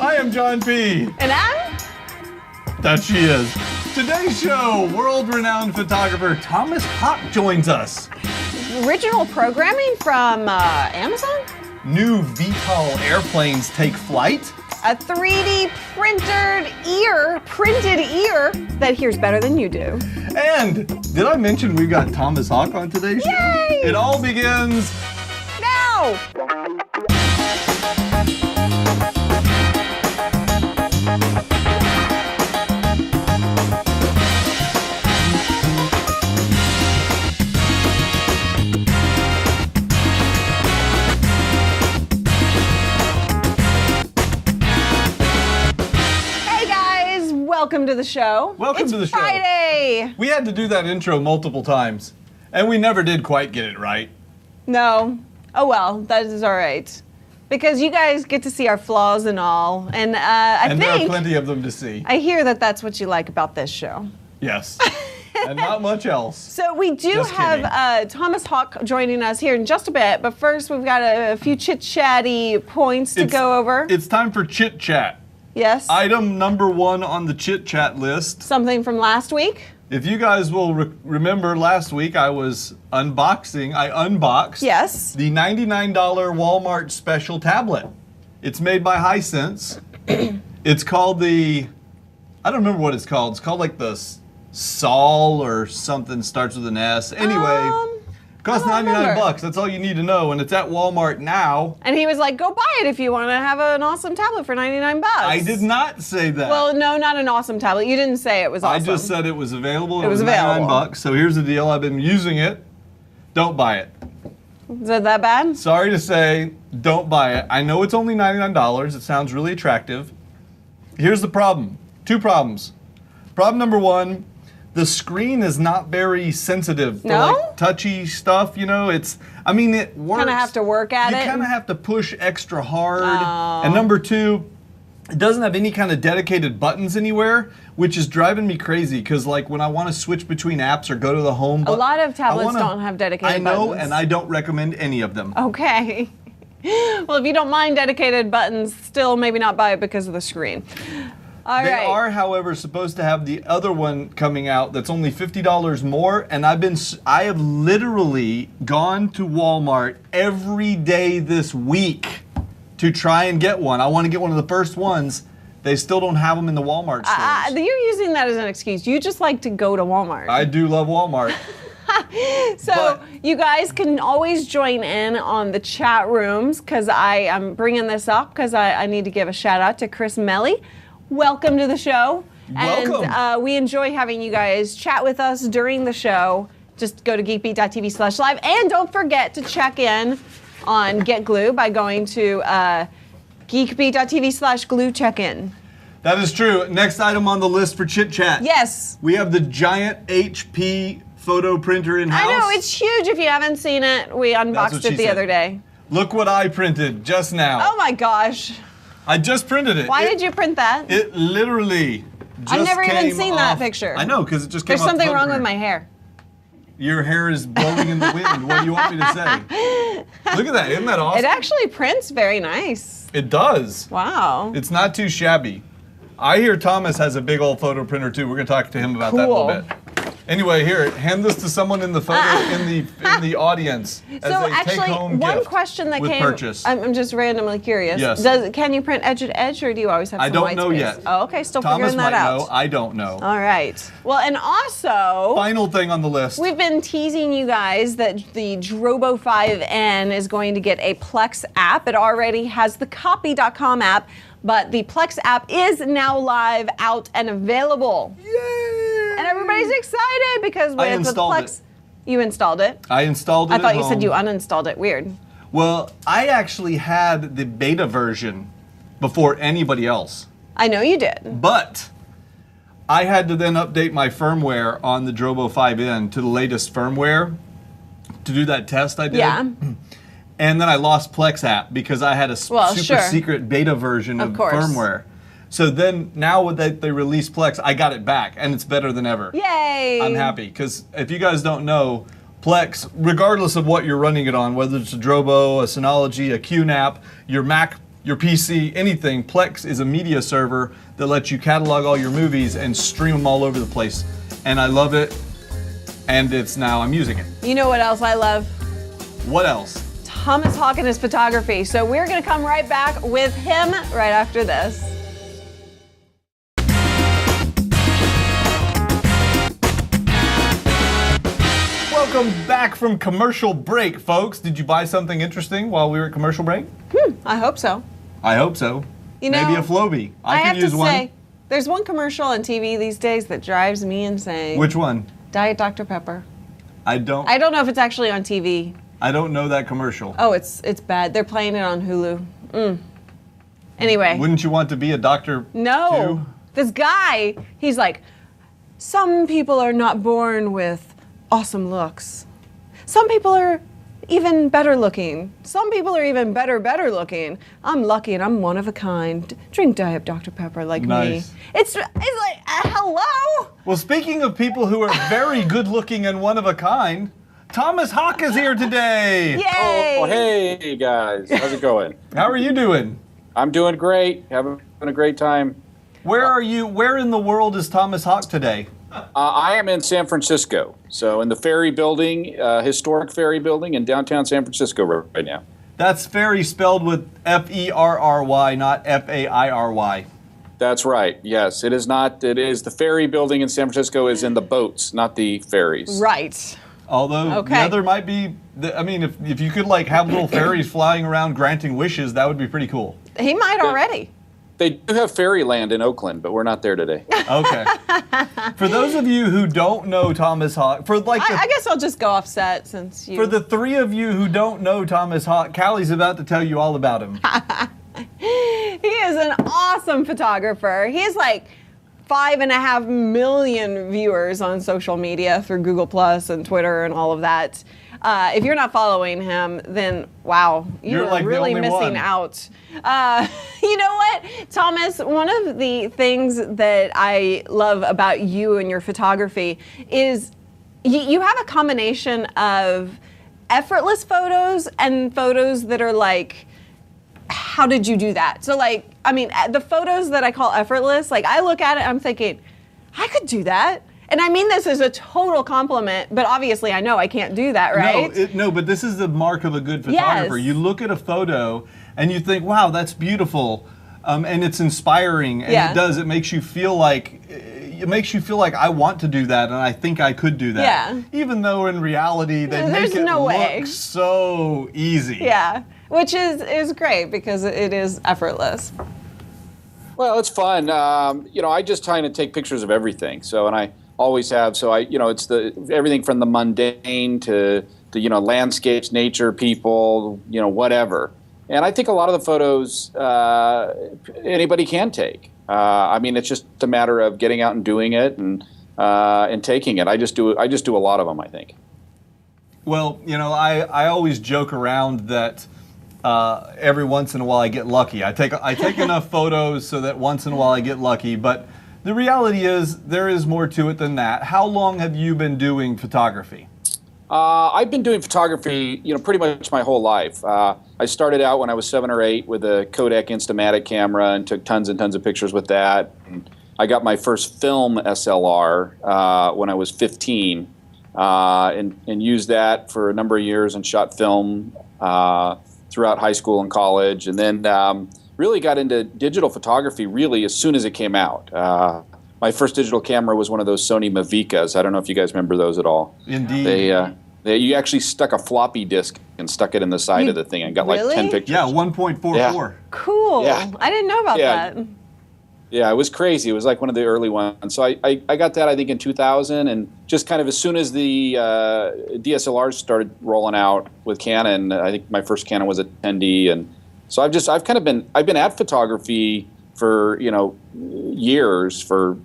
I am John P. And I'm? That she is. Today's show, world-renowned photographer Thomas Hawk joins us. Original programming from Amazon? New VTOL airplanes take flight. A 3D printed ear that hears better than you do. And did I mention we've got Thomas Hawk on today's show? Yay! It all begins now. Welcome to the show. Welcome to the show. It's Friday. We had to do that intro multiple times, and we never did quite get it right. No. Oh well, that is all right. Because you guys get to see our flaws and all, and I think there are plenty of them to see. I hear that that's what you like about this show. Yes. And not much else. So we do have Thomas Hawk joining us here in just a bit, but first we've got a few chit-chatty points to go over. It's time for chit-chat. Yes. Item number 1 on the chit-chat list. Something from last week? If you guys will remember last week, I unboxed yes. the $99 Walmart special tablet. It's made by Hisense. It's called I don't remember what it's called. It's called like the Sol or something, starts with an S. Anyway, it costs 99 bucks. That's all you need to know, and it's at Walmart now. And he was like, go buy it if you want to have an awesome tablet for 99 bucks. I did not say that. Well, no, not an awesome tablet. You didn't say it was awesome. I just said it was available. It was 99 bucks. So here's the deal. I've been using it. Don't buy it. Is it that bad? Sorry to say, don't buy it. I know it's only $99. It sounds really attractive. Here's the problem. 2 problems. Problem number 1, the screen is not very sensitive for like touchy stuff, you know. It works. Kind of have to work at it. You kind of have to push extra hard. And number 2, it doesn't have any kind of dedicated buttons anywhere, which is driving me crazy because like when I want to switch between apps or go to the home button. A lot of tablets don't have dedicated buttons. I know, and I don't recommend any of them. Okay. Well, if you don't mind dedicated buttons, still maybe not buy it because of the screen. They are, however, supposed to have the other one coming out that's only $50 more, and I have literally gone to Walmart every day this week to try and get one. I want to get one of the first ones. They still don't have them in the Walmart stores. You're using that as an excuse. You just like to go to Walmart. I do love Walmart. So you guys can always join in on the chat rooms because I am bringing this up because I need to give a shout out to Chris Melly. Welcome to the show. Welcome. And we enjoy having you guys chat with us during the show. Just go to geekbeat.tv/live. And don't forget to check in on Get Glue by going to geekbeat.tv/glue check-in. That is true. Next item on the list for Chit Chat. Yes. We have the giant HP photo printer in-house. I know, it's huge. If you haven't seen it, we unboxed it the other day. Look what I printed just now. Oh my gosh. I just printed it. Why did you print that? It literally just I've never even seen off. that picture. I know, because it just came off. There's something wrong with my hair. Your hair is blowing in the wind. What do you want me to say? Look at that. Isn't that awesome? It actually prints very nice. It does. Wow. It's not too shabby. I hear Thomas has a big old photo printer too. We're going to talk to him about that in a little bit. Anyway, here, hand this to someone in the photo in the audience as a take-home one gift question that with came. Purchase. I'm just randomly curious. Yes. Can you print edge to edge, or do you always have some white space? I don't know yet. Oh, okay, still Thomas figuring that might out. know. I don't know. All right. Well, and also. Final thing on the list. We've been teasing you guys that the Drobo 5N is going to get a Plex app. It already has the copy.com app, but the Plex app is now live, out, and available. Yay! And everybody's excited because with the Plex, you installed it. I installed it. I thought you said you uninstalled it. Weird. Well, I actually had the beta version before anybody else. I know you did. But I had to then update my firmware on the Drobo 5N to the latest firmware to do that test I did. Yeah. And then I lost Plex app because I had a super secret beta version of firmware. So then now that they released Plex, I got it back, and it's better than ever. Yay! I'm happy, because if you guys don't know, Plex, regardless of what you're running it on, whether it's a Drobo, a Synology, a QNAP, your Mac your PC, anything, Plex is a media server that lets you catalog all your movies and stream them all over the place. And I love it, and I'm using it. You know what else I love? What else? Thomas Hawk and his photography. So we're gonna come right back with him right after this. Welcome back from commercial break, folks. Did you buy something interesting while we were at commercial break? I hope so. I hope so. You know, maybe a Flowbee. I could have use to one. say, there's one commercial on TV these days that drives me insane. Which one? Diet Dr. Pepper. I don't know if it's actually on TV. I don't know that commercial. Oh, it's bad. They're playing it on Hulu. Anyway. Wouldn't you want to be a doctor? No. Too? This guy, he's like, some people are not born with awesome looks. Some people are even better looking. Some people are even better looking. I'm lucky and I'm one of a kind. Drink Diet Dr. Pepper like Nice. me. It's like, hello? Well, speaking of people who are very good looking and one of a kind, Thomas Hawk is here today. Yay! Oh, hey guys, how's it going? How are you doing? I'm doing great, having a great time. Where are you? Where in the world is Thomas Hawk today? I am in San Francisco, so in the Ferry Building, historic Ferry Building in downtown San Francisco right now. That's Ferry spelled with F-E-R-R-Y, not F-A-I-R-Y. That's right, yes. It is not, it is the Ferry Building in San Francisco is in the boats, not the ferries. Right. Although, yeah, there might be, I mean, if you could like have little fairies flying around granting wishes, that would be pretty cool. He might already. They do have Fairyland in Oakland, but we're not there today. Okay. For those of you who don't know Thomas Hawk, for like I guess I'll just go offset since you. For the three of you who don't know Thomas Hawk, Callie's about to tell you all about him. He is an awesome photographer. He has like 5.5 million viewers on social media through Google Plus and Twitter and all of that. If you're not following him, then wow, you're like really the only missing one. out. You know what, Thomas? One of the things that I love about you and your photography is you have a combination of effortless photos and photos that are like, how did you do that? So like, I mean, the photos that I call effortless, like I look at it, I'm thinking, I could do that. And I mean this as a total compliment, but obviously I know I can't do that, right? No, but this is the mark of a good photographer. Yes. You look at a photo and you think, wow, that's beautiful, and it's inspiring, and Yeah. it does. It makes you feel like I want to do that, and I think I could do that. Yeah. Even though in reality they There's make it no look way. so easy. Yeah, which is great because it is effortless. Well, it's fun. You know, I just try to take pictures of everything. So, and I always have. So it's everything from the mundane to landscapes, nature, people, whatever. And I think a lot of the photos anybody can take. I mean, it's just a matter of getting out and doing it and taking it. I just do a lot of them, I think. Well, I always joke around that every once in a while I get lucky. I take enough photos so that once in a while I get lucky, but the reality is there is more to it than that. How long have you been doing photography? I've been doing photography, pretty much my whole life. I started out when I was 7 or 8 with a Kodak Instamatic camera and took tons and tons of pictures with that. And I got my first film SLR when I was 15 and used that for a number of years and shot film throughout high school and college. And then really got into digital photography really as soon as it came out. My first digital camera was one of those Sony Mavicas. I don't know if you guys remember those at all. Indeed. You actually stuck a floppy disk and stuck it in the side of the thing and got Really? like 10 pictures. Yeah, 1.44. Yeah. Cool. Yeah. I didn't know about Yeah. that. Yeah, it was crazy. It was like one of the early ones. So I got that, I think, in 2000. And just kind of as soon as the DSLRs started rolling out with Canon, I think my first Canon was a 10D. And so I've been at photography for, years, for,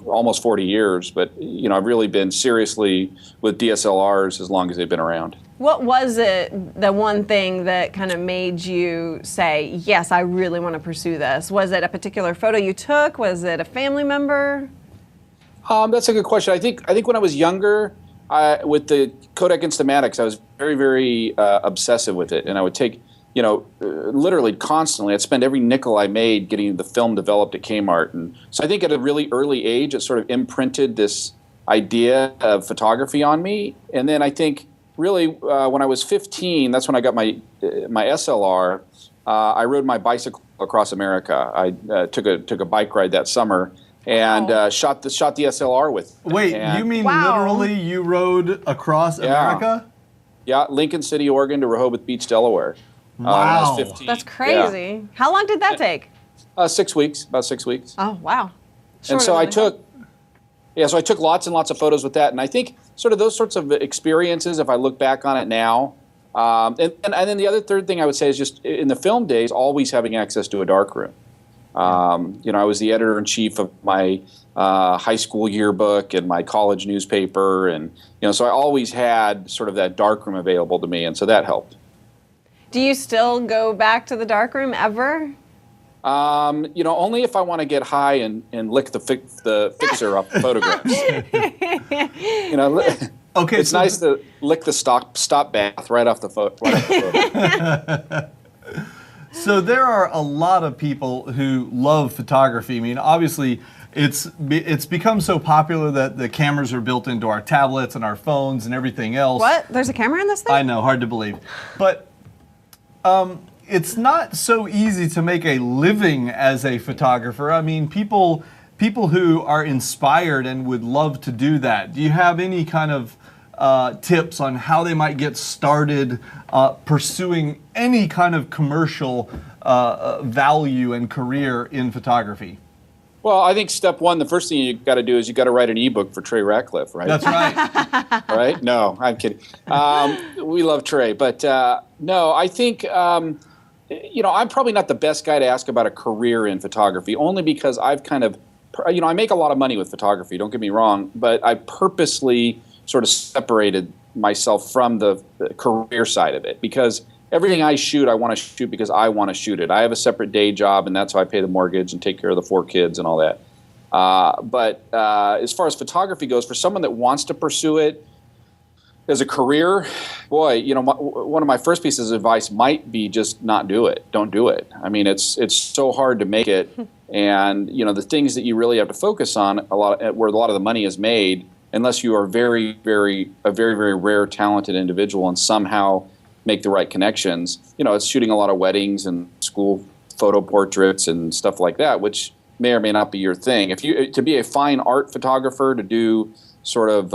almost 40 years. But, I've really been seriously with DSLRs as long as they've been around. What was it, the one thing that kind of made you say, yes, I really want to pursue this? Was it a particular photo you took? Was it a family member? That's a good question. I think when I was younger, with the Kodak Instamatics, I was very, very obsessive with it, and I would take literally constantly. I'd spend every nickel I made getting the film developed at Kmart. And so I think at a really early age, it sort of imprinted this idea of photography on me. And then I think really when I was 15, that's when I got my SLR. I rode my bicycle across America. I took a bike ride that summer and shot the SLR with. Wait, you mean literally you rode across America? Yeah, Lincoln City, Oregon to Rehoboth Beach, Delaware. Wow. When I was 15. That's crazy. Yeah. How long did that take? 6 weeks, about 6 weeks. Oh, wow. And so I took lots and lots of photos with that. And I think sort of those sorts of experiences, if I look back on it now, and then the other third thing I would say is just in the film days, always having access to a darkroom. I was the editor-in-chief of my high school yearbook and my college newspaper, and so I always had sort of that darkroom available to me, and so that helped. Do you still go back to the darkroom ever? Only if I want to get high and lick the fixer off the photographs. Okay, it's nice to lick the stop bath right off the photo. So there are a lot of people who love photography. I mean, obviously, it's become so popular that the cameras are built into our tablets and our phones and everything else. What? There's a camera in this thing? I know, hard to believe. But it's not so easy to make a living as a photographer. I mean, people who are inspired and would love to do that. Do you have any kind of tips on how they might get started pursuing any kind of commercial value and career in photography? Well, I think step one, the first thing you got to do is you got to write an ebook for Trey Ratcliffe, right? That's right. Right? No, I'm kidding. We love Trey, but no, I think I'm probably not the best guy to ask about a career in photography, only because I've kind of, I make a lot of money with photography. Don't get me wrong, but I purposely sort of separated myself from the career side of it because everything I shoot, I want to shoot because I want to shoot it. I have a separate day job, and that's how I pay the mortgage and take care of the 4 kids and all that. But as far as photography goes, for someone that wants to pursue it as a career, boy, one of my first pieces of advice might be just not do it. Don't do it. I mean, it's so hard to make it, and the things that you really have to focus on where a lot of the money is made, unless you are a very, very rare, talented individual and somehow make the right connections. It's shooting a lot of weddings and school photo portraits and stuff like that, which may or may not be your thing. To be a fine art photographer, to do sort of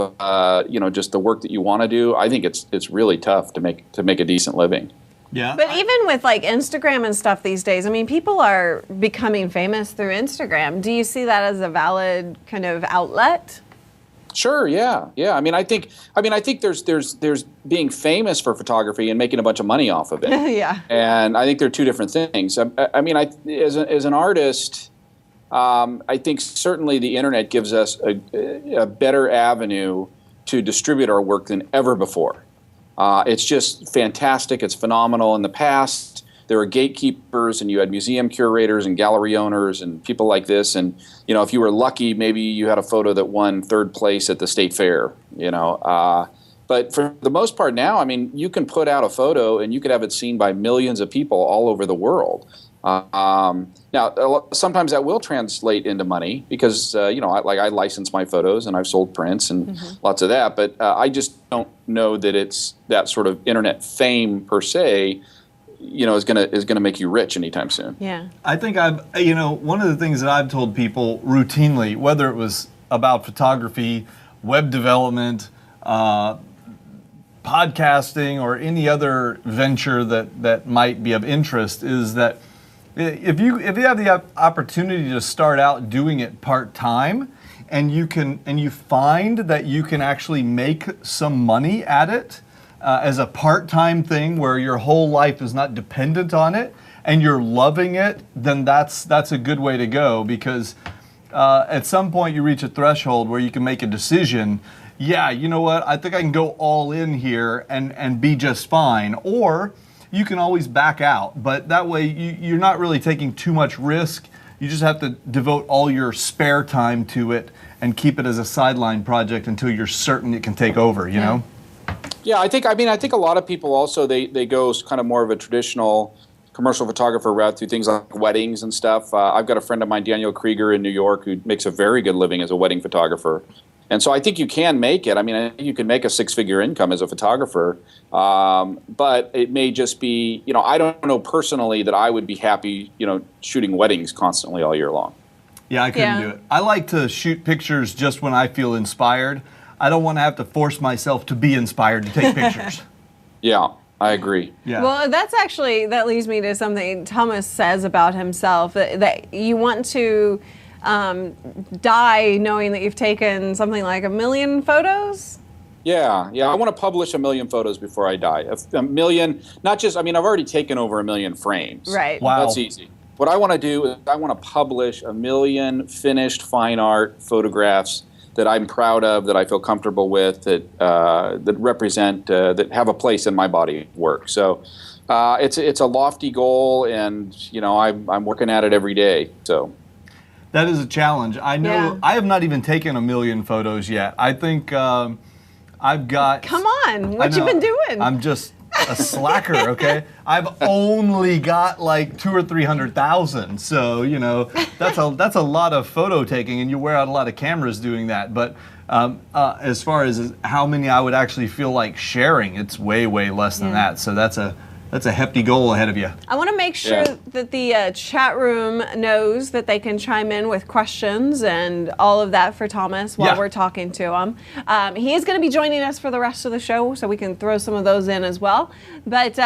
just the work that you want to do, I think it's really tough to make a decent living. Yeah. But even with like Instagram and stuff these days, I mean, people are becoming famous through Instagram. Do you see that as a valid kind of outlet? Sure. Yeah. I mean, I think there's being famous for photography and making a bunch of money off of it. Yeah. And I think they're two different things. I mean, as an artist, I think certainly the internet gives us a better avenue to distribute our work than ever before. It's just fantastic. It's phenomenal. In the past, there were gatekeepers, and you had museum curators and gallery owners and people like this. And if you were lucky, maybe you had a photo that won 3rd place at the state fair. But for the most part now, I mean, you can put out a photo and you could have it seen by millions of people all over the world. Now, sometimes that will translate into money because, I license my photos and I've sold prints and lots of that. But I just don't know that it's that sort of internet fame per se, is gonna make you rich anytime soon. Yeah. I think one of the things that I've told people routinely, whether it was about photography, web development, podcasting, or any other venture that might be of interest, is that if you have the opportunity to start out doing it part-time, and you find that you can actually make some money at it as a part-time thing where your whole life is not dependent on it, and you're loving it, then that's a good way to go, because at some point you reach a threshold where you can make a decision. Yeah, you know what? I think I can go all in here and be just fine. Or you can always back out, but that way you're not really taking too much risk. You just have to devote all your spare time to it and keep it as a sideline project until you're certain it can take over, you know? Yeah, I mean, I think a lot of people also, they go kind of more of a traditional commercial photographer route through things like weddings and stuff. I've got a friend of mine, Daniel Krieger in New York, who makes a very good living as a wedding photographer. And so I think you can make it. I mean, I think you can make a six-figure income as a photographer, but it may just be, I don't know personally that I would be happy, shooting weddings constantly all year long. Yeah, I couldn't do it. I like to shoot pictures just when I feel inspired. I don't want to have to force myself to be inspired to take pictures. Yeah, I agree. Yeah. Well, that leads me to something Thomas says about himself, that you want to die knowing that you've taken something like 1 million photos? Yeah, I want to publish 1 million photos before I die. A million, not just, I've already taken over 1 million frames. Right. Wow. That's easy. What I want to do is I want to publish 1 million finished fine art photographs that I'm proud of, that I feel comfortable with, that represent, that have a place in my body of work. So it's a lofty goal, and I'm working at it every day. So that is a challenge. I know. Yeah. I have not even taken 1 million photos yet. I think I've got. Come on, what you been doing? I'm just a slacker, okay? I've only got like 200,000 or 300,000, so that's a lot of photo taking, and you wear out a lot of cameras doing that. But as far as how many I would actually feel like sharing, it's way less than that. So that's a hefty goal ahead of you. I want to make sure that the chat room knows that they can chime in with questions and all of that for Thomas while we're talking to him. He is going to be joining us for the rest of the show, so we can throw some of those in as well. But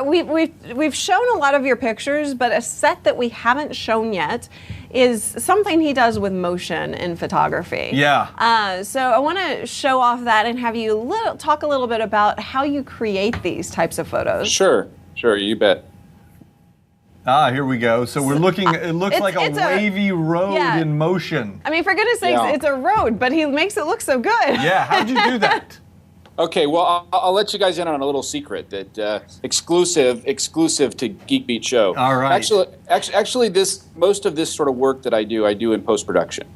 we've shown a lot of your pictures, but a set that we haven't shown yet is something he does with motion in photography. Yeah. So I want to show off that and have you talk a little bit about how you create these types of photos. Sure, you bet. Here we go. So we're looking, it looks like a wavy road in motion. I mean, for goodness sakes, it's a road, but he makes it look so good. Yeah, how'd you do that? Okay, well, I'll let you guys in on a little secret that exclusive to Geek Beat Show. All right. Actually, most of this sort of work that I do in post-production,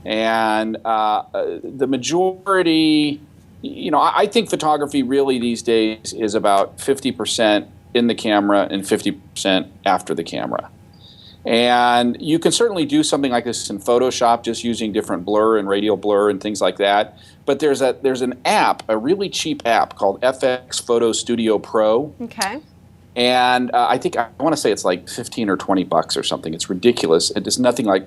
and the majority, I think photography really these days is about 50% in the camera and 50% after the camera. And you can certainly do something like this in Photoshop, just using different blur and radial blur and things like that. But there's an app, a really cheap app called FX Photo Studio Pro. Okay. And I want to say it's like 15 or 20 bucks or something. It's ridiculous. It is nothing like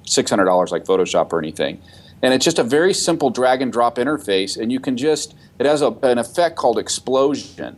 $600 like Photoshop or anything. And it's just a very simple drag and drop interface. And you can it has an effect called explosion.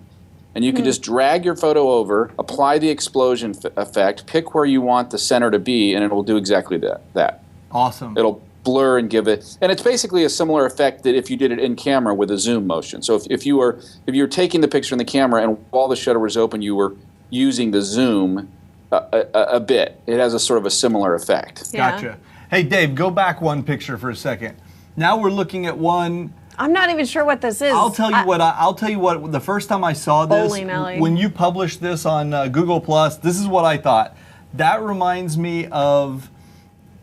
And you can just drag your photo over, apply the explosion effect, pick where you want the center to be, and it will do exactly that. Awesome. It'll blur and give it, and it's basically a similar effect that if you did it in camera with a zoom motion. So if you were taking the picture in the camera and while the shutter was open, you were using the zoom a bit. It has a sort of a similar effect. Yeah. Gotcha. Hey Dave, go back one picture for a second. Now we're looking at one. I'm not even sure what this is. I'll tell you what. The first time I saw this, when you published this on Google Plus, this is what I thought. That reminds me of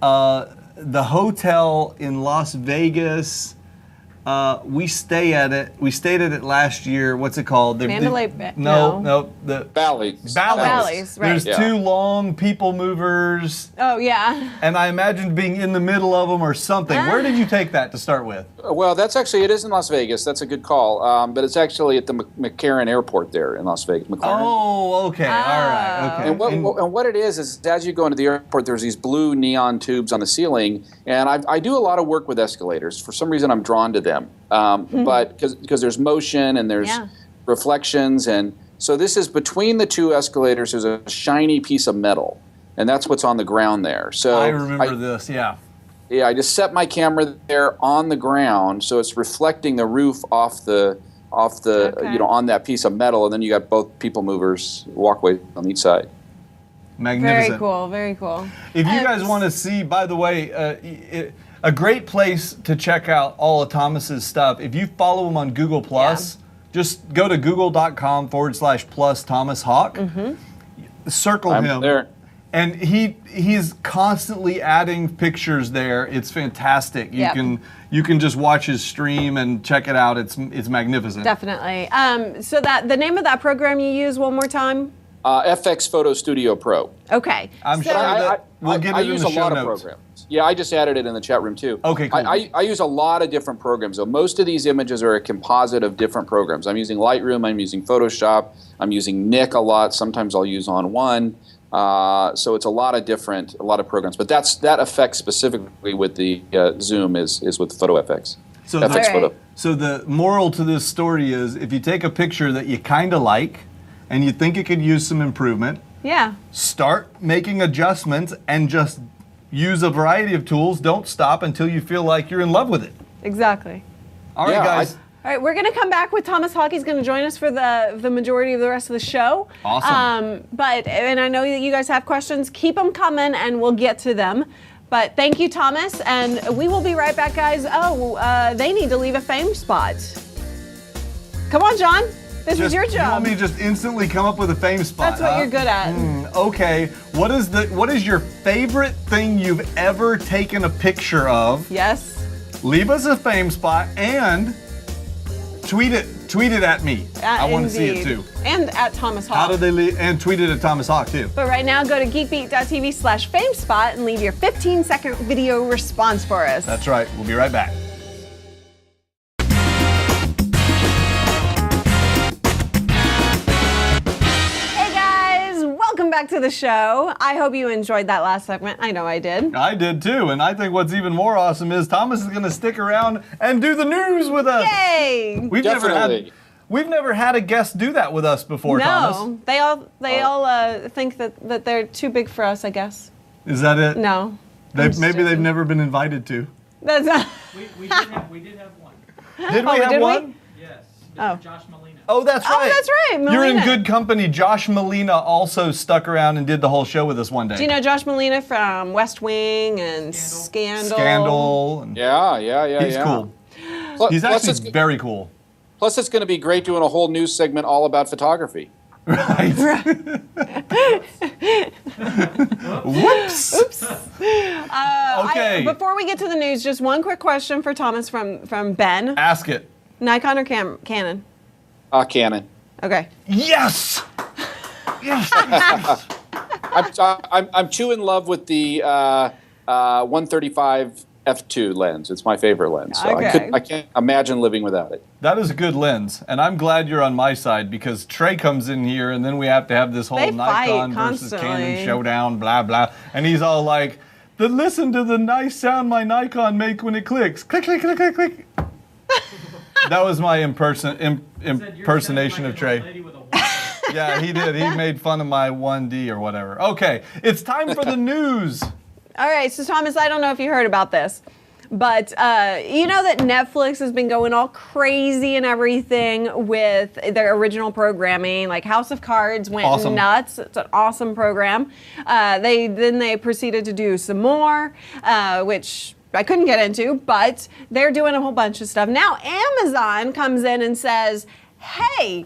the hotel in Las Vegas. We stayed at it last year. What's it called? Mandalay Bay. No, the Bally's. Bally's, right. There's two long people movers. Oh yeah. And I imagined being in the middle of them or something. Where did you take that to start with? Well, it is in Las Vegas. That's a good call. But it's actually at the McCarran Airport there in Las Vegas. McLaren. Oh, okay. All right. Okay. And what it is as you go into the airport, there's these blue neon tubes on the ceiling, and I do a lot of work with escalators. For some reason, I'm drawn to them. But because there's motion and there's reflections, and so this is between the two escalators. There's a shiny piece of metal, and that's what's on the ground there. So I remember this. Yeah. Yeah, I just set my camera there on the ground, so it's reflecting the roof off the on that piece of metal, and then you got both people movers walkways on each side. Magnificent. Very cool. Very cool. If you guys want to see, by the way, a great place to check out all of Thomas's stuff. If you follow him on Google Plus, just go to google.com/plus Thomas Hawk. Circle him there. And he's constantly adding pictures there. It's fantastic. You can just watch his stream and check it out. It's magnificent. Definitely. So the name of that program you use one more time? FX Photo Studio Pro. Okay. I'm sure that we'll get it in the show notes. I use a lot of programs. Yeah, I just added it in the chat room too. Okay, cool. I use a lot of different programs. So most of these images are a composite of different programs. I'm using Lightroom, I'm using Photoshop, I'm using Nik a lot. Sometimes I'll use On One. So it's a lot of programs. But that effect specifically with the zoom is with PhotoFX. So FX Photo. So the moral to this story is, if you take a picture that you kind of like and you think it could use some improvement, start making adjustments and just use a variety of tools. Don't stop until you feel like you're in love with it. Exactly. All right, guys. All right, we're going to come back with Thomas Hawk. He's going to join us for the majority of the rest of the show. Awesome. And I know that you guys have questions. Keep them coming, and we'll get to them. But thank you, Thomas, and we will be right back, guys. Oh, they need to leave a fame spot. Come on, John. This is your job. You want me to just instantly come up with a fame spot? That's what you're good at. Okay. What is your favorite thing you've ever taken a picture of? Yes. Leave us a fame spot and tweet it at me. I want to see it too. And at Thomas Hawk. How do they leave? And tweet it at Thomas Hawk too. But right now, go to geekbeat.tv/famespot and leave your 15-second video response for us. That's right. We'll be right back. Welcome back to the show. I hope you enjoyed that last segment. I know I did. I did too, and I think what's even more awesome is Thomas is going to stick around and do the news with us. Yay! We've never had a guest do that with us before, Thomas. No, they all think that they're too big for us, I guess. Is that it? No. Maybe they've never been invited to. That's not. We did have one. Did we have one? Yes. Oh. Josh Molina. Oh, that's right. Oh, that's right. Molina. You're in good company. Josh Molina also stuck around and did the whole show with us one day. Do you know Josh Molina from West Wing and Scandal? Scandal. Yeah. He's cool. He's actually very cool. Plus, it's going to be great doing a whole news segment all about photography. Right. Whoops. Oops. Okay. Before we get to the news, just one quick question for Thomas from Ben. Ask it. Nikon or Canon? Canon. Okay. Yes. Yes. I'm too in love with the 135 f2 lens. It's my favorite lens. So Okay. I can't imagine living without it. That is a good lens, and I'm glad you're on my side because Trey comes in here, and then we have to have this whole They Nikon fight versus constantly. Canon showdown, blah blah, and he's all like, "Listen to the nice sound my Nikon make when it clicks, click click click click click." That was my impersonation of Trey. Yeah, he did. He made fun of my 1D or whatever. Okay, it's time for the news. All right, so Thomas, I don't know if you heard about this, but you know that Netflix has been going all crazy and everything with their original programming. Like House of Cards went nuts. It's an awesome program. They proceeded to do some more, which I couldn't get into, but they're doing a whole bunch of stuff. Now Amazon comes in and says, hey,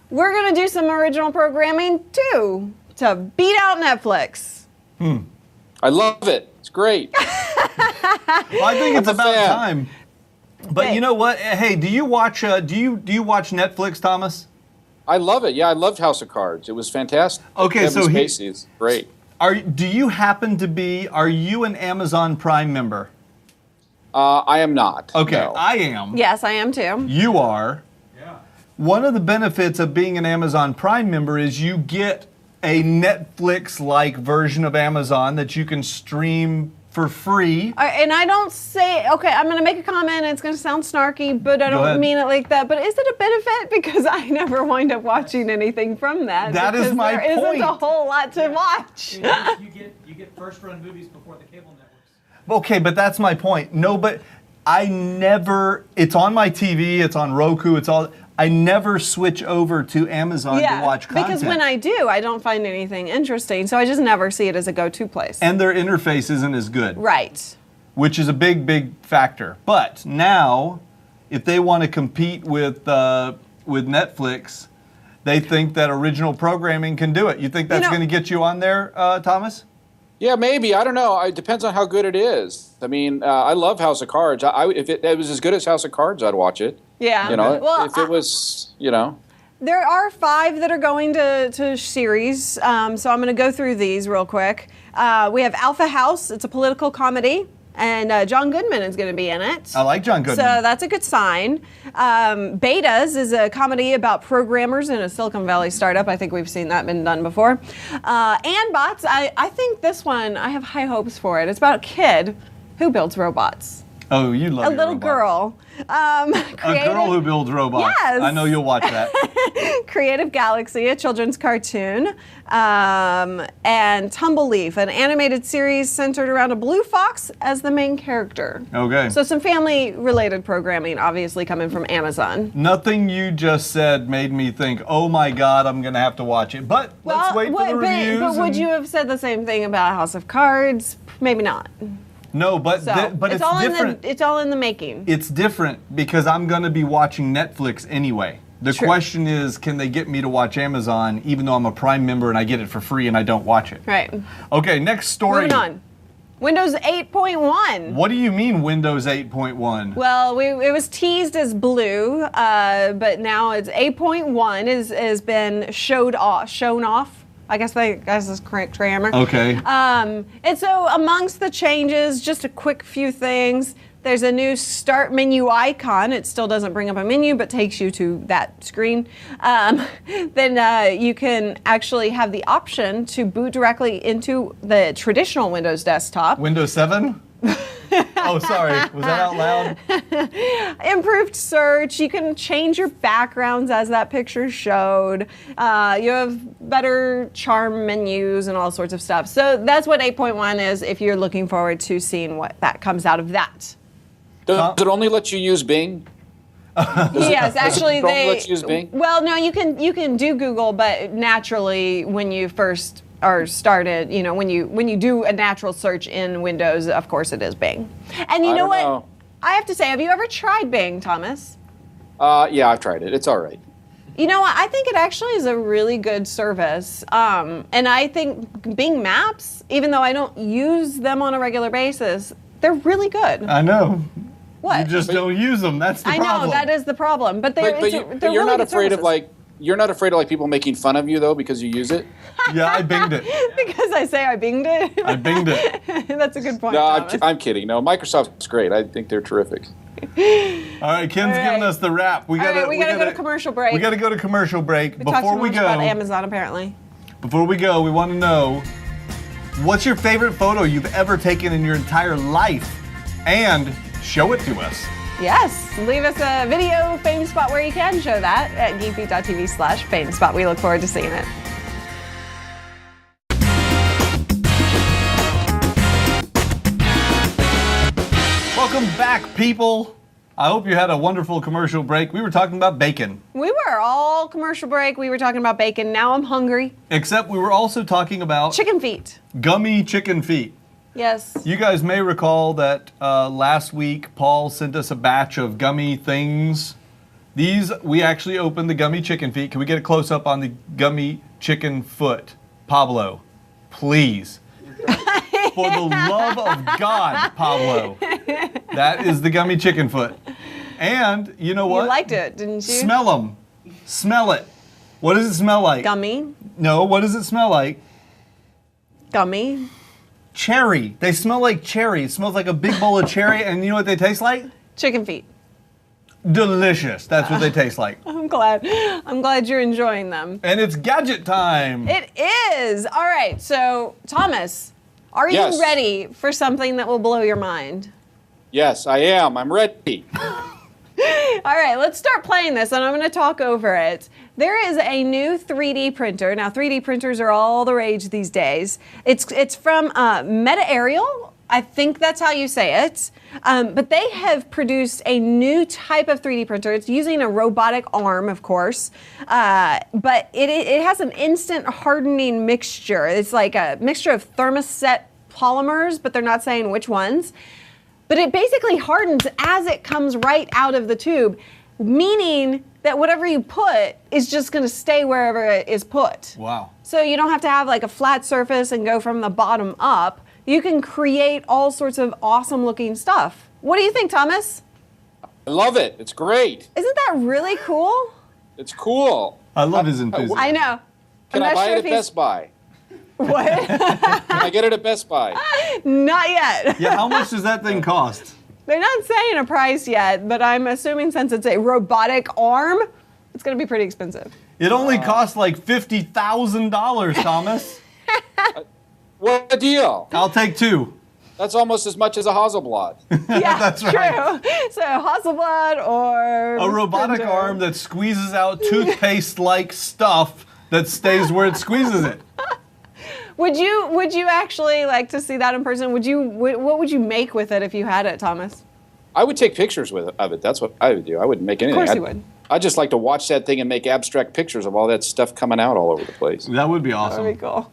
we're going to do some original programming too to beat out Netflix. I love it. It's great. Well, I think it's about time. But you know what? Hey, do you watch Netflix, Thomas? I love it. Yeah, I loved House of Cards. It was fantastic. Okay, Kevin so Spacey is great. Are you an Amazon Prime member? I am not. Okay, no. I am. Yes, I am too. You are. Yeah. One of the benefits of being an Amazon Prime member is you get a Netflix-like version of Amazon that you can stream for free. And I don't say, okay, I'm going to make a comment, and it's going to sound snarky, but I don't mean it like that. But is it a benefit? Because I never wind up watching anything from that. That is my point. There isn't a whole lot to watch. You get first-run movies before the cable networks. Okay, but that's my point. No, but it's on my TV, it's on Roku, I never switch over to Amazon to watch content. Because when I do, I don't find anything interesting, so I just never see it as a go-to place. And their interface isn't as good. Right. Which is a big, big factor. But now, if they want to compete with Netflix, they think that original programming can do it. You think that's going to get you on there, Thomas? Yeah, maybe. I don't know. It depends on how good it is. I mean, I love House of Cards. If it was as good as House of Cards, I'd watch it. Yeah. You know, Well, if it was, you know. There are 5 that are going to series, so I'm going to go through these real quick. We have Alpha House. It's a political comedy, and John Goodman is going to be in it. I like John Goodman. So that's a good sign. Betas is a comedy about programmers in a Silicon Valley startup. I think we've seen that been done before. And Bots, I think this one, I have high hopes for it. It's about a kid who builds robots. Oh, you love A little robots. girl. A girl who builds robots. Yes. I know you'll watch that. Creative Galaxy, a children's cartoon, and Tumbleleaf, an animated series centered around a blue fox as the main character. Okay. So some family-related programming, obviously coming from Amazon. Nothing you just said made me think, oh my God, I'm going to have to watch it. But let's wait for the reviews. But would you have said the same thing about House of Cards? Maybe not. No, but So but it's different. it's all in the making. It's different because I'm going to be watching Netflix anyway. The True. question is, can they get me to watch Amazon even though I'm a Prime member and I get it for free and I don't watch it? Right. Okay, next story. Moving on. Windows 8.1. What do you mean Windows 8.1? Well, it was teased as blue, but now it's 8.1 has been shown off. I guess that's correct grammar. Okay. And so amongst the changes, just a quick few things. There's a new start menu icon. It still doesn't bring up a menu, but takes you to that screen. Then you can actually have the option to boot directly into the traditional Windows desktop. Windows 7? Oh, sorry. Was that out loud? Improved search. You can change your backgrounds as that picture showed. You have better charm menus and all sorts of stuff. So that's what 8.1 is if you're looking forward to seeing what that comes out of that. Does it only let you use Bing? Yes, actually Does it only let you use Bing? Well, no, you can do Google, but naturally when you first are started, you know, when you do a natural search in Windows, of course it is Bing. And you know what? I have to say, have you ever tried Bing, Thomas? Yeah, I've tried it. It's all right. You know what? I think it actually is a really good service. And I think Bing Maps, even though I don't use them on a regular basis, they're really good. I know. What? You just don't use them. That's the problem. I know, that is the problem. But they're You're really not good afraid services. of you're not afraid of like people making fun of you though because you use it? Yeah, I binged it. Because I say I binged it. I binged it. That's a good point. No, Thomas. I'm kidding. No, Microsoft's great. I think they're terrific. All right, Ken's All giving right. us the wrap. We gotta go to commercial break. We gotta go to commercial break. We talked Before too we much go, about Amazon apparently. before we go, we want to know what's your favorite photo you've ever taken in your entire life, and show it to us. Yes, leave us a video fame spot where you can show that at geekbeat.tv/fame spot. We look forward to seeing it. Welcome back, people. I hope you had a wonderful commercial break. We were talking about bacon. We were all commercial break. We were talking about bacon. Now I'm hungry. Except we were also talking about Chicken feet. gummy chicken feet. Yes. You guys may recall that last week Paul sent us a batch of gummy things. These, we actually opened the gummy chicken feet. Can we get a close up on the gummy chicken foot? Pablo, please. For the love of God, Pablo. That is the gummy chicken foot. And you know what? You liked it, didn't you? Smell them. Smell it. What does it smell like? Gummy. No, what does it smell like? Gummy. Cherry. They smell like cherry. It smells like a big bowl of cherry, and you know what they taste like? Chicken feet. Delicious. That's what they taste like. I'm glad you're enjoying them. And it's gadget time. It is. All right. So, Thomas, are you Yes. ready for something that will blow your mind? Yes, I am. I'm ready. All right, let's start playing this, and I'm going to talk over it. There is a new 3D printer. Now, 3D printers are all the rage these days. It's from Meta Aerial. I think that's how you say it. But they have produced a new type of 3D printer. It's using a robotic arm, of course. But it has an instant hardening mixture. It's like a mixture of thermoset polymers, but they're not saying which ones. But it basically hardens as it comes right out of the tube, meaning that whatever you put is just going to stay wherever it is put. Wow. So you don't have to have like a flat surface and go from the bottom up. You can create all sorts of awesome looking stuff. What do you think, Thomas? I love it. It's great. Isn't that really cool? It's cool. I love his enthusiasm. I know. Can I buy it at Best Buy? What? Can I get it at Best Buy? Not yet. Yeah, how much does that thing cost? They're not saying a price yet, but I'm assuming since it's a robotic arm, it's going to be pretty expensive. It only costs like $50,000, Thomas. What a deal. I'll take 2. That's almost as much as a Hasselblad. Yeah, That's true. right. So Hasselblad or A robotic printer. arm that squeezes out toothpaste-like stuff that stays where it squeezes it. Would you actually like to see that in person? What would you make with it if you had it, Thomas? I would take pictures of it. That's what I would do. I wouldn't make anything. Of course you would. I'd just like to watch that thing and make abstract pictures of all that stuff coming out all over the place. That would be That'd awesome. be cool.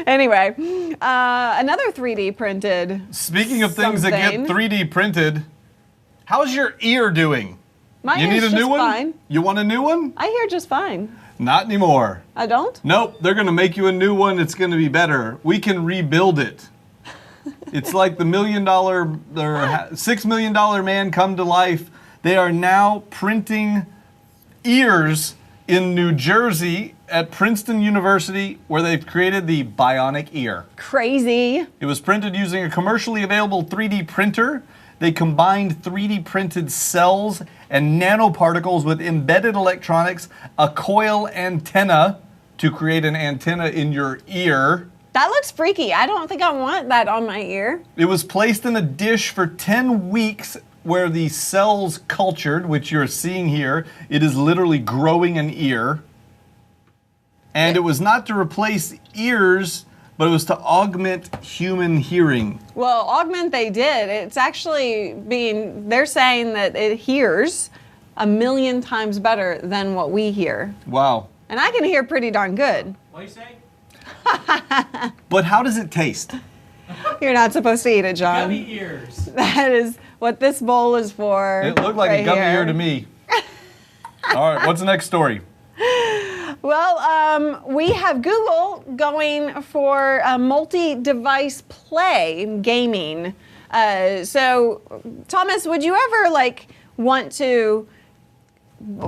Anyway, another 3D printed. Speaking of things that something. get 3D printed, how's your ear doing? My You need ear's a new just one? fine. You want a new one? I hear just fine. Not anymore. I don't? Nope, they're going to make you a new one. It's going to be better. We can rebuild it. It's like the $6 million man come to life. They are now printing ears in New Jersey at Princeton University, where they've created the bionic ear. Crazy. It was printed using a commercially available 3D printer. They combined 3D printed cells and nanoparticles with embedded electronics, a coil antenna to create an antenna in your ear. That looks freaky. I don't think I want that on my ear. It was placed in a dish for 10 weeks where the cells cultured, which you're seeing here. It is literally growing an ear. And it was not to replace ears, but it was to augment human hearing. Well, augment they did. It's actually they're saying that it hears 1,000,000 times better than what we hear. Wow. And I can hear pretty darn good. What do you say? But how does it taste? You're not supposed to eat it, John. Gummy ears. That is what this bowl is for. It looked like right a gummy here. ear to me. All right, what's the next story? Well, we have Google going for multi-device play gaming. So, Thomas, would you ever want to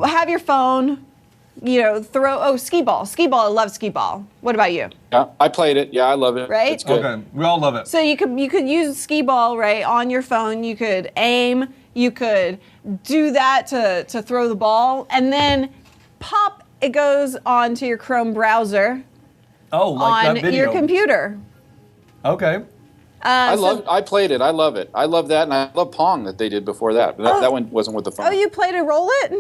have your phone, throw skee ball? Skee ball, I love skee ball. What about you? Yeah, I played it. Yeah, I love it. Right? It's good. Okay, we all love it. So you could use skee ball right on your phone. You could aim. You could do that to throw the ball, and then pop. It goes onto your Chrome browser Oh, like on that video. your computer. Okay. I played it. I love it. I love that, and I love Pong that they did before that. But that one wasn't with the phone. Oh, you played it, Roll It?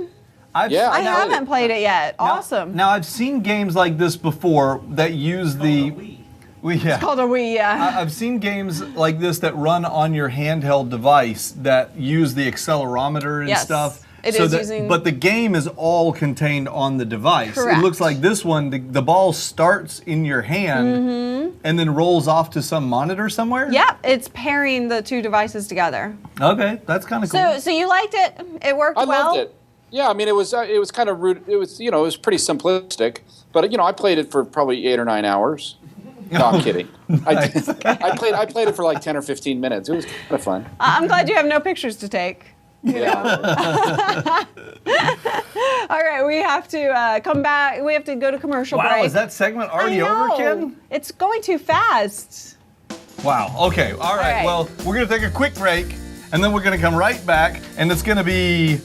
Yeah. I know haven't it. played it yet. Now- Awesome. Now I've seen games like this before that use the. Yeah. Called a Wii, yeah. I've seen games like this that run on your handheld device that use the accelerometer and Yes, stuff. it is using- But the game is all contained on the device. Correct. It looks like this one, the ball starts in your hand and then rolls off to some monitor somewhere? Yeah, it's pairing the two devices together. Okay, that's kind of cool. So you liked it? It worked I well? loved it. Yeah, I mean, it was kind of rude. It was it was pretty simplistic, but I played it for probably 8 or 9 hours. No, I'm kidding. Nice. I played it for like 10 or 15 minutes. It was kind of fun. I'm glad you have no pictures to take. Yeah. All right, we have to come back. We have to go to commercial break. Wow, is that segment already I over, know. Ken? It's going too fast. Wow, okay, all right. right. Well, we're going to take a quick break, and then we're going to come right back, and it's going to be...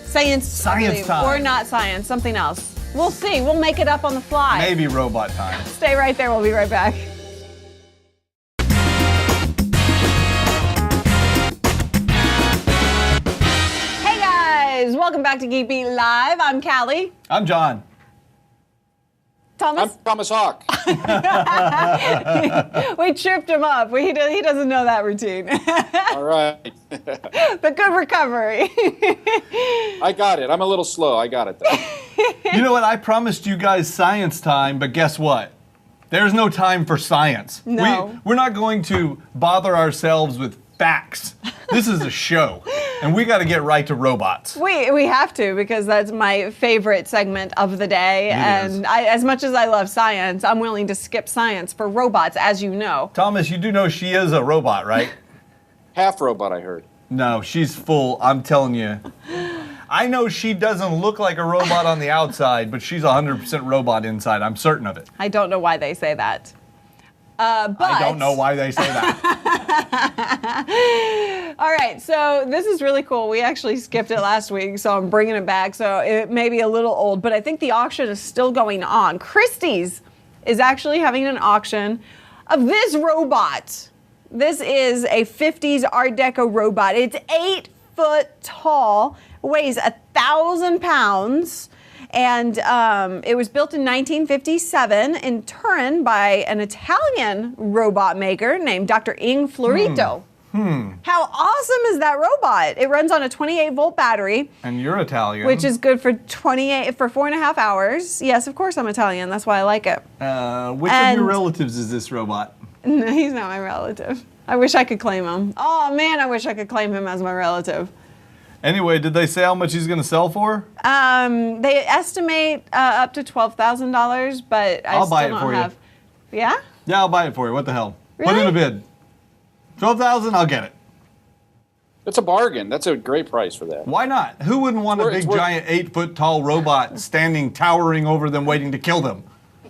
Science Science I believe. time. Or not science, something else. We'll see. We'll make it up on the fly. maybe robot time. Stay right there. We'll be right back. Hey guys, welcome back to Geek Beat Live. I'm Callie. I'm John. Thomas, I'm Thomas Hawk. we tripped him up. He doesn't know that routine. All right. But good recovery. I got it. I'm a little slow. I got it, though. You know what? I promised you guys science time, but guess what? There's no time for science. No. We're not going to bother ourselves with facts. This is a show. And we got to get right to robots. We have to, because that's my favorite segment of the day. And as much as I love science, I'm willing to skip science for robots, as you know. Thomas, you do know she is a robot, right? Half robot, I heard. No, she's full. I'm telling you. I know she doesn't look like a robot on the outside, but she's 100% robot inside. I'm certain of it. I don't know why they say that. But I don't know why they say that. All right, so this is really cool. We actually skipped it last week, so I'm bringing it back. So it may be a little old, but I think the auction is still going on. Christie's is actually having an auction of this robot. This is a 50s Art Deco robot. It's 8 foot tall, weighs 1,000 pounds. And it was built in 1957 in Turin by an Italian robot maker named Dr. Ing Florito. How awesome is that robot? It runs on a 28-volt battery. And you're Italian. Which is good for 4.5 hours. Yes, of course I'm Italian. That's why I like it. Which of your relatives is this robot? No, he's not my relative. I wish I could claim him. Oh man, I wish I could claim him as my relative. Anyway, did they say how much he's going to sell for? They estimate up to $12,000, but I'll buy it for you. Yeah? Yeah, I'll buy it for you. What the hell? Really? Put in a bid. $12,000, I'll get it. That's a bargain. That's a great price for that. Why not? Who wouldn't want a big, giant, 8 foot tall robot standing, towering over them, waiting to kill them?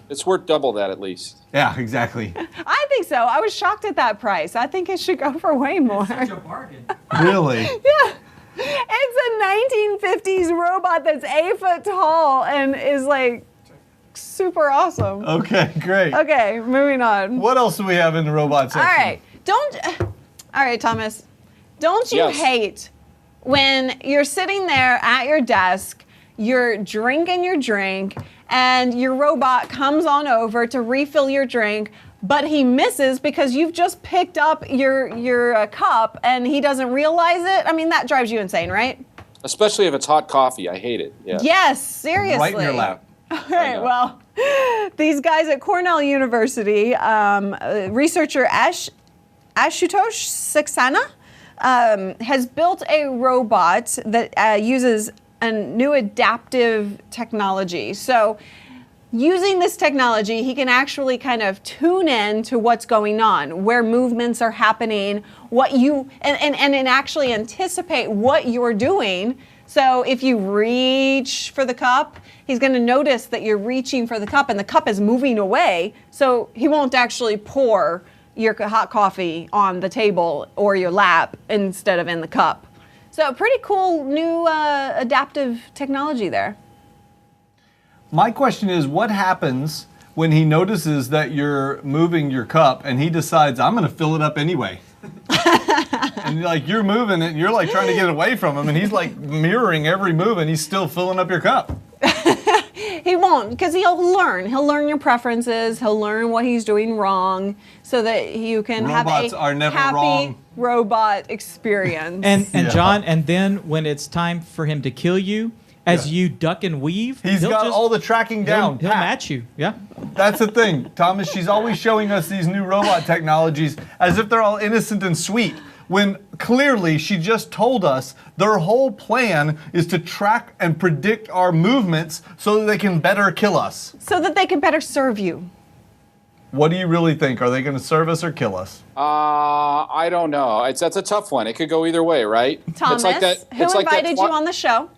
It's worth double that at least. Yeah, exactly. I think so. I was shocked at that price. I think it should go for way more. Such a bargain. Really? Yeah. It's a 1950s robot that's 8 foot tall and is like super awesome. Okay, great. Okay, moving on. What else do we have in the robot section? All right. All right, Thomas. Don't you hate when you're sitting there at your desk, you're drinking your drink, and your robot comes on over to refill your drink, but he misses because you've just picked up your cup and he doesn't realize it? I mean, that drives you insane, right? Especially if it's hot coffee. I hate it. Yeah. Yes, seriously. Right in your lap. All right, well, these guys at Cornell University, researcher Ashutosh Saxena has built a robot that uses a new adaptive technology. So using this technology, he can actually kind of tune in to what's going on, where movements are happening, and actually anticipate what you're doing. So if you reach for the cup, he's going to notice that you're reaching for the cup and the cup is moving away. So he won't actually pour your hot coffee on the table or your lap instead of in the cup. So pretty cool new adaptive technology there. My question is, what happens when he notices that you're moving your cup and he decides, I'm going to fill it up anyway? And like you're moving it and you're like trying to get away from him and he's like mirroring every move and he's still filling up your cup. He won't, because he'll learn. He'll learn your preferences. He'll learn what he's doing wrong so that you can Robots have are a never happy wrong. robot experience. And Yeah. John, and then when it's time for him to kill you, as you duck and weave, He's he'll got just- all the tracking down. He'll pat. match you. Yeah. That's the thing, Thomas. She's always showing us these new robot technologies as if they're all innocent and sweet, when clearly she just told us their whole plan is to track and predict our movements so that they can better kill us. So that they can better serve you. What do you really think? Are they going to serve us or kill us? I don't know. That's a tough one. It could go either way, right? Thomas, who invited you on the show?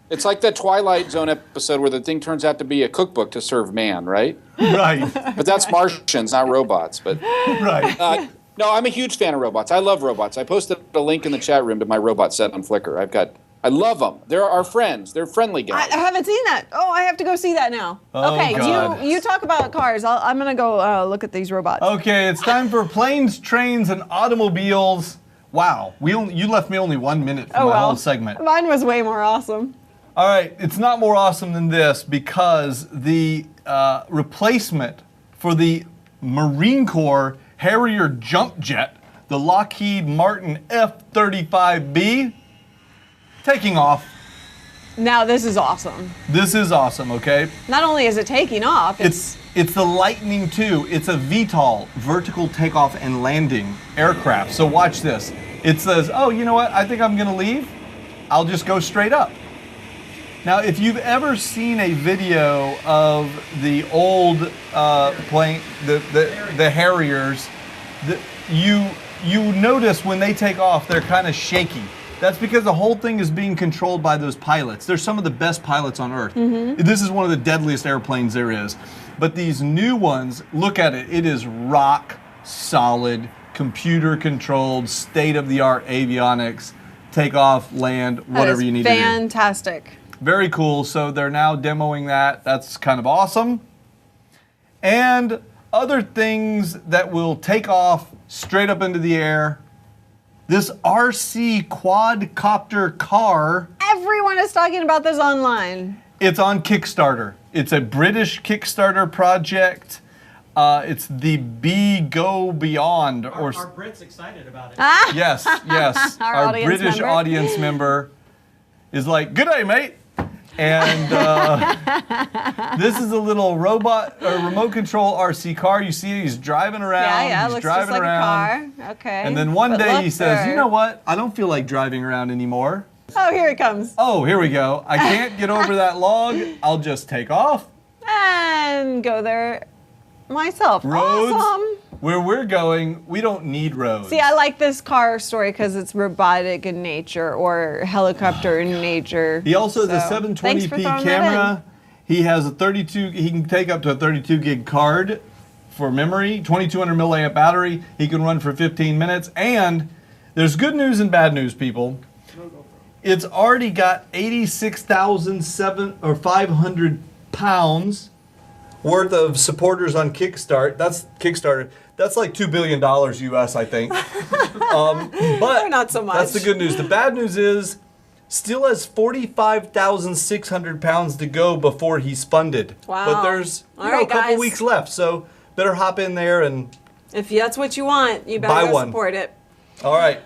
It's like that Twilight Zone episode where the thing turns out to be a cookbook to serve man, right? Right. But that's Martians, not robots. But Right. no, I'm a huge fan of robots. I love robots. I posted a link in the chat room to my robot set on Flickr. I love them. They're our friends. They're friendly guys. I haven't seen that. Oh, I have to go see that now. Oh, okay, God. you talk about cars. I'm going to go look at these robots. Okay, it's time for planes, trains, and automobiles. Wow, you left me only 1 minute for my whole segment. Mine was way more awesome. All right, it's not more awesome than this because the replacement for the Marine Corps Harrier jump jet, the Lockheed Martin F-35B, taking off. Now this is awesome. This is awesome, okay? Not only is it taking off, It's the Lightning II. It's a VTOL, vertical takeoff and landing aircraft. So watch this. It says, oh, you know what? I think I'm going to leave. I'll just go straight up. Now, if you've ever seen a video of the old plane, the Harriers, you notice when they take off, they're kind of shaky. That's because the whole thing is being controlled by those pilots. They're some of the best pilots on Earth. This is one of the deadliest airplanes there is. But these new ones, look at it. It is rock solid, computer controlled, state-of-the-art avionics. Take off, land, whatever you need to do. Fantastic. Very cool. So they're now demoing that. That's kind of awesome. And other things that will take off straight up into the air. This RC quadcopter car. Everyone is talking about this online. It's on Kickstarter. It's a British Kickstarter project. It's the Go Beyond. Are Brits excited about it? Yes. Our British audience member is like, "Good day, mate." And this is a little robot or remote control RC car. You see, he's driving around. Yeah, he's looks driving just like around. a car. Okay. And then one But day look he says, there. "You know what? I don't feel like driving around anymore. Oh, here it comes. Oh, here we go. I can't get over that log. I'll just take off." And go there myself. Roads, Awesome. where we're going, we don't need roads. See, I like this car story because it's robotic in nature or helicopter in nature. He also has a So, thanks for 720p throwing that camera. He has a 32. He can take up to a 32 gig card for memory. 2200 milliamp battery. He can run for 15 minutes. And there's good news and bad news, people. It's already got 86,500 pounds worth of supporters on Kickstarter. That's Kickstarter. That's like $2 billion US, I think. But Or not so much. That's the good news. The bad news is, still has 45,600 pounds to go before he's funded. Wow. But there's All a right, couple guys. weeks left, so better hop in there and If that's what you want, you better Buy go one. support it. all right.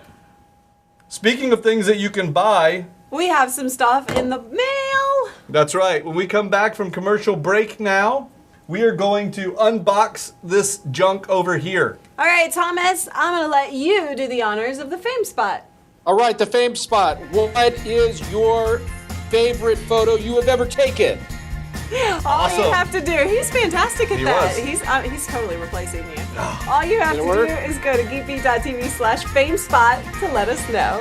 Speaking of things that you can buy, We have some stuff in the mail. that's right. When we come back from commercial break now, we are going to unbox this junk over here. All right, Thomas, I'm going to let you do the honors of the fame spot. All right, the fame spot. What is your favorite photo you have ever taken? All you Awesome. have to do, he's fantastic at He that. was. He's totally replacing you. All you have Did to it work? do is go to geekbeat.tv/famespot to let us know.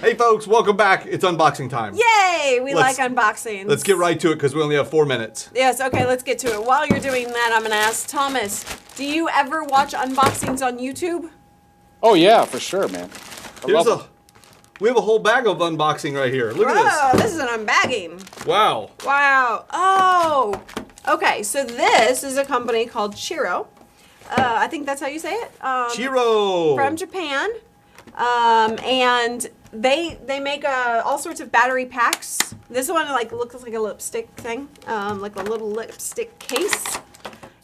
Hey folks, welcome back. It's unboxing time. Yay! We Let's- like unboxings. Let's get right to it because we only have 4 minutes. Yes, okay, let's get to it. While you're doing that, I'm going to ask Thomas, do you ever watch unboxings on YouTube? Oh yeah, for sure, man. We have a whole bag of unboxing right here. Look at Whoa, this is an unbagging. this. Wow. Wow. Oh. Okay, so this is a company called Chiro. I think that's how you say it. Chiro. From Japan. And they make all sorts of battery packs. This one looks like a lipstick thing, like a little lipstick case.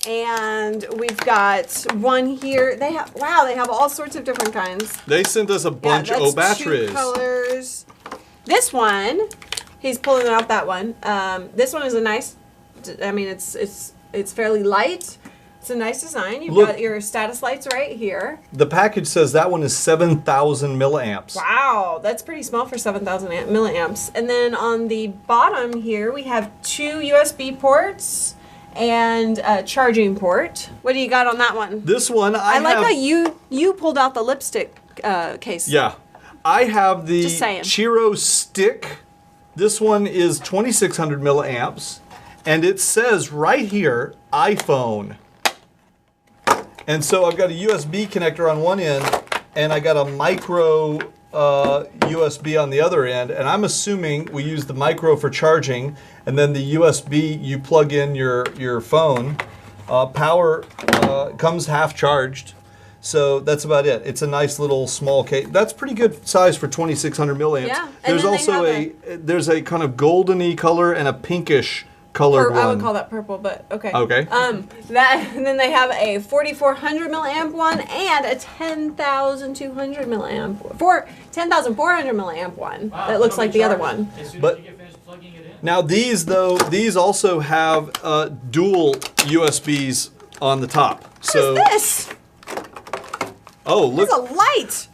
And we've got one here. They have all sorts of different kinds. They sent us a bunch that's of batteries. 2 colors. This one, he's pulling out that one. This one is a nice. I mean, it's fairly light. It's a nice design. You've Look. got your status lights right here. The package says that one is 7,000 milliamps. Wow, that's pretty small for 7,000 milliamps. And then on the bottom here, we have 2 USB ports and a charging port. What do you got on that one? This one, I like have, how you pulled out the lipstick case. Yeah. I have the Just saying. Chiro stick. This one is 2,600 milliamps. And it says right here, iPhone. And so I've got a USB connector on one end, and I got a micro USB on the other end. And I'm assuming we use the micro for charging, and then the USB, you plug in your phone. Power comes half charged. So that's about it. It's a nice little small case. That's pretty good size for 2,600 milliamps. Yeah, and There's then they also have there's a kind of goldeny color and a pinkish colored one. I would call that purple, but okay. Okay. And then they have a 4,400 milliamp one and a 10,200 milliamp, 10,400 milliamp one Wow, that looks it'll be like the other charged one. As soon But- as you get finished plugging it in. Now these also have dual USBs on the top. So What is this? oh, look. It's a light.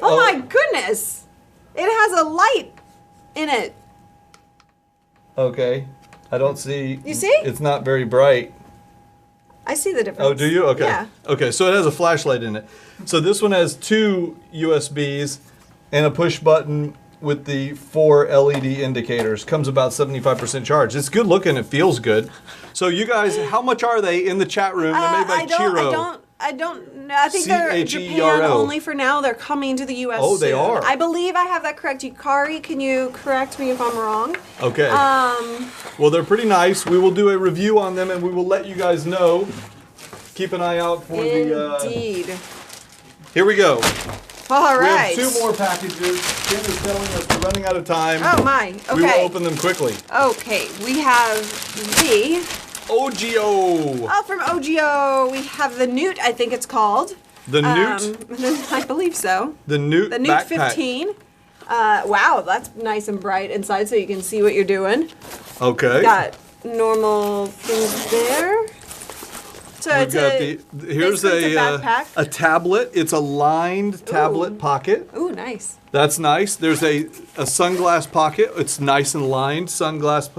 Oh my goodness. It has a light in it. Okay. I don't see. You see? It's not very bright. I see the difference. Oh, do you? Okay. Yeah. Okay, so it has a flashlight in it. So this one has 2 USBs and a push button with the 4 LED indicators. Comes about 75% charge. It's good looking. It feels good. So you guys, how much are they in the chat room? They're made by Chiro. I don't know. I think they're Japan CHERO. only for now. They're coming to the U.S. Oh, they soon. are. I believe I have that correct. Yukari, can you correct me if I'm wrong? Okay. Well, they're pretty nice. We will do a review on them and we will let you guys know. Keep an eye out for the. Indeed. Here we go. All We right. have 2 more packages. Kim is telling us we're running out of time. Oh my. Okay. We will open them quickly. Okay. We have the. OGO. Oh, from OGO, we have the Newt, I think it's called. The Newt. I believe so. The Newt. The Newt backpack. 15. Wow, that's nice and bright inside so you can see what you're doing. Okay. Got normal things there. So We've got here's basically it's a backpack. a tablet. It's a lined tablet pocket. Ooh, nice. That's nice. There's a sunglass pocket. It's nice and lined sunglass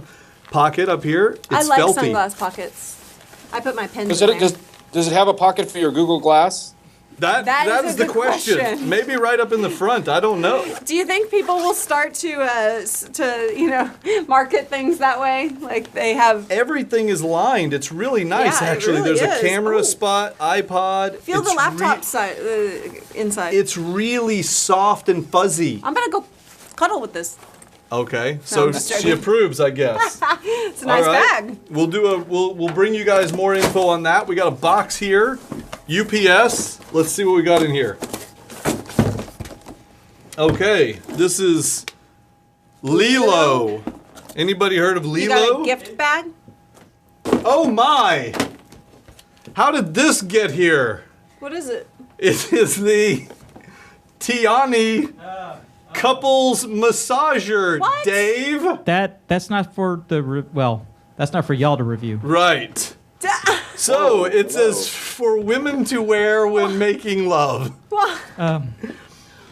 pocket up here. It's I like felty. sunglass pockets. I put my pens in there. Does it have a pocket for your Google Glass? That is is a the good question. Maybe right up in the front. I don't know. Do you think people will start to market things that way? Like they have. Everything is lined. It's really nice, Yeah, it actually. really There's a is. camera Ooh. spot, iPod. Feel the laptop side inside. It's really soft and fuzzy. I'm gonna go cuddle with this. Okay, so I'm just she joking. approves, I guess. It's a nice All right. bag. We'll bring you guys more info on that. We got a box here, UPS. Let's see what we got in here. Okay, this is Lilo. Anybody heard of Lilo? You got a gift bag? Oh my! How did this get here? What is it? It is the Tiani couples massager, What? Dave. That's not for that's not for y'all to review. Right. So it says for women to wear when making love. What?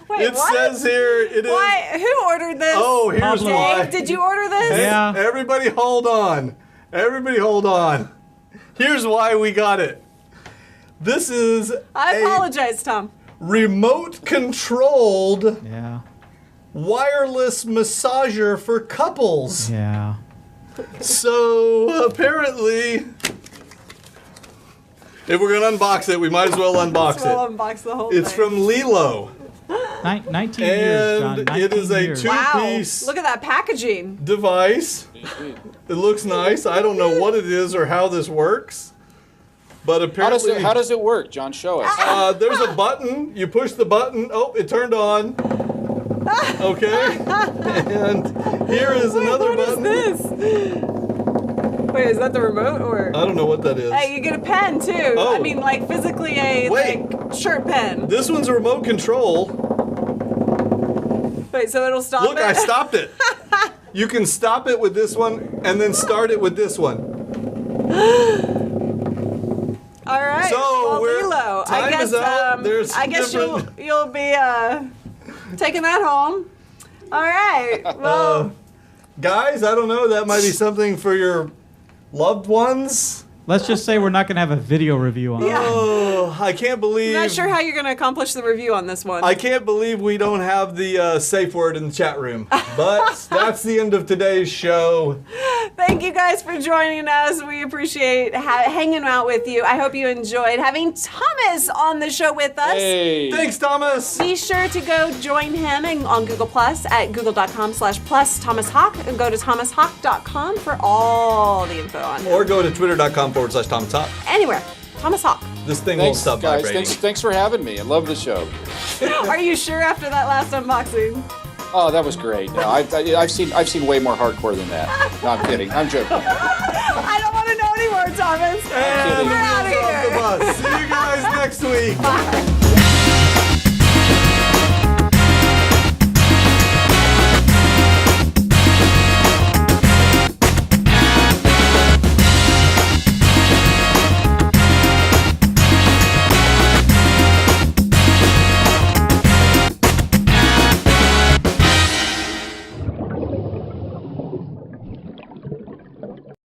Wait, It what? says here it is. Why? Who ordered this? Oh, here's Pablo. why. Dave, did you order this? Hey, Yeah. Everybody hold on. Everybody hold on. Here's why we got it. This is I a apologize, Tom. remote controlled Yeah. wireless massager for couples. Yeah. So apparently, if we're gonna unbox it, we might as well unbox We'll it. unbox the whole It's thing. from Lilo, 19 years, John. and 19 it is a years. Wow, two-piece look at that packaging. device. It looks nice. I don't know what it is or how this works, but apparently, How does it work, John? Show us. there's a button. You push the button. Oh, it turned on. Okay, and here is another What is button. this? Wait, is that the remote or? I don't know what that is. Hey, you get a pen too. Oh. I mean, like physically a Wait. like shirt pen. This one's a remote control. Wait, so it'll stop Look, it? I stopped it. You can stop it with this one and then start it with this one. All right. So, well, we're- Lilo, I time guess is out. There's I guess different- you'll be taking that home. All right. Well, Guys, I don't know. That might be something for your loved ones. Let's just say we're not going to have a video review on Yeah. it. Oh, I can't believe. I'm not sure how you're going to accomplish the review on this one. I can't believe we don't have the safe word in the chat room. But that's the end of today's show. Thank you guys for joining us. We appreciate hanging out with you. I hope you enjoyed having Thomas on the show with us. Hey. Thanks, Thomas. Be sure to go join him on Google Plus at google.com/plus Thomas Hawk, and go to thomashawk.com for all the info on him. Or go to twitter.com/Thomas Hawk. Anywhere, Thomas Hawk. This thing won't Thanks, stop guys. vibrating. Thanks for having me. I love the show. Are you sure after that last unboxing? Oh, that was great. No, I've seen way more hardcore than that. No, I'm kidding. I'm joking. I don't want to know anymore, Thomas. And We're out of off the here. bus. See you guys next week. Bye.